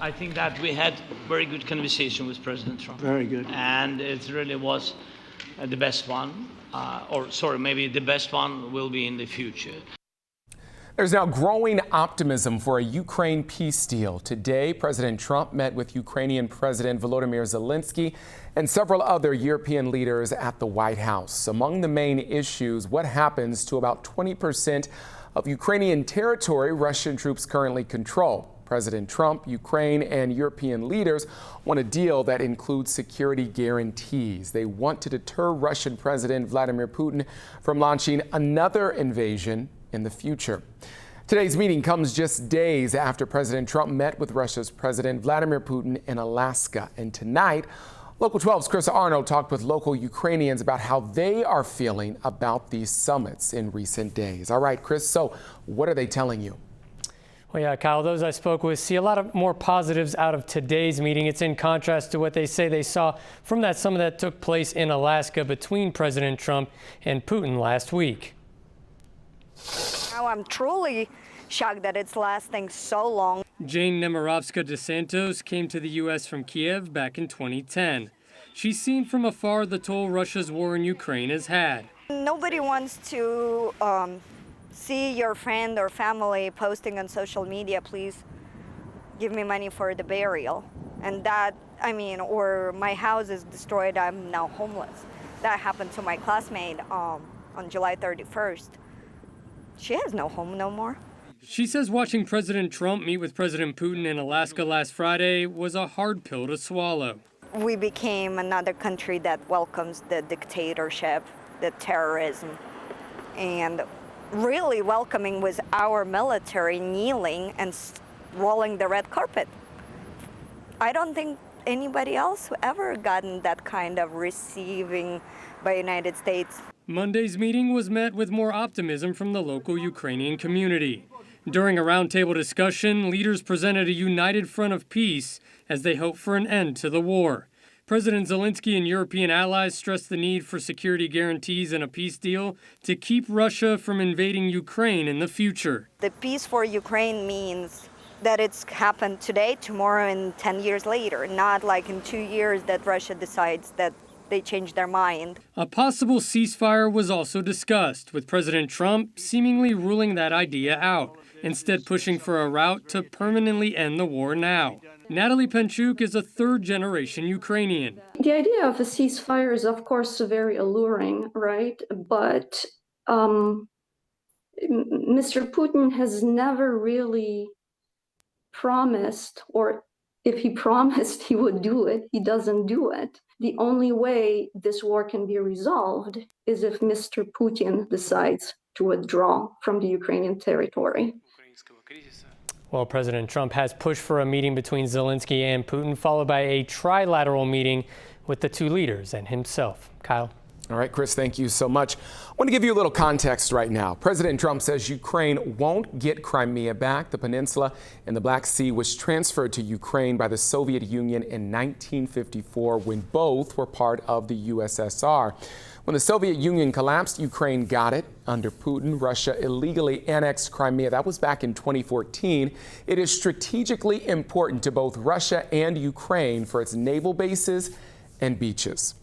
I think that we had very good conversation with President Trump. Very good. And it really was the best one, maybe the best one will be in the future. There's now growing optimism for a Ukraine peace deal. Today, President Trump met with Ukrainian President Volodymyr Zelensky and several other European leaders at the White House. Among the main issues, what happens to about 20% of Ukrainian territory Russian troops currently control. President Trump, Ukraine, and European leaders want a deal that includes security guarantees. They want to deter Russian President Vladimir Putin from launching another invasion in the future. Today's meeting comes just days after President Trump met with Russia's President Vladimir Putin in Alaska. And tonight, Local 12's Chris Arnold talked with local Ukrainians about how they are feeling about these summits in recent days. All right, Chris, so what are they telling you? Well, yeah, Kyle, those I spoke with see a lot of more positives out of today's meeting. It's in contrast to what they say they saw from that summit that took place in Alaska between President Trump and Putin last week. Now I'm truly shocked that it's lasting so long. Jane Nemirovska dos Santos came to the U.S. from Kiev back in 2010. She's seen from afar the toll Russia's war in Ukraine has had. Nobody wants to see your friend or family posting on social media, please give me money for the burial. And that, or my house is destroyed, I'm now homeless. That happened to my classmate on July 31st. She has no home no more. She says watching President Trump meet with President Putin in Alaska last Friday was a hard pill to swallow. We became another country that welcomes the dictatorship, the terrorism, and really welcoming was our military kneeling and rolling the red carpet. I don't think anybody else ever gotten that kind of receiving by United States. Monday's meeting was met with more optimism from the local Ukrainian community. During a roundtable discussion, leaders presented a united front of peace as they hope for an end to the war. President Zelensky and European allies stressed the need for security guarantees and a peace deal to keep Russia from invading Ukraine in the future. The peace for Ukraine means that it's happened today, tomorrow, and 10 years later, not like in 2 years that Russia decides that they change their mind. A possible ceasefire was also discussed, with President Trump seemingly ruling that idea out, instead pushing for a route to permanently end the war now. Natalie Penchuk is a third-generation Ukrainian. The idea of a ceasefire is, of course, very alluring, right? But Mr. Putin has never really promised, or if he promised he would do it, he doesn't do it. The only way this war can be resolved is if Mr. Putin decides to withdraw from the Ukrainian territory. Well, President Trump has pushed for a meeting between Zelensky and Putin, followed by a trilateral meeting with the two leaders and himself. Kyle. All right, Chris, thank you so much. I want to give you a little context right now. President Trump says Ukraine won't get Crimea back. The peninsula in the Black Sea was transferred to Ukraine by the Soviet Union in 1954 when both were part of the USSR. When the Soviet Union collapsed, Ukraine got it. Under Putin, Russia illegally annexed Crimea. That was back in 2014. It is strategically important to both Russia and Ukraine for its naval bases and beaches.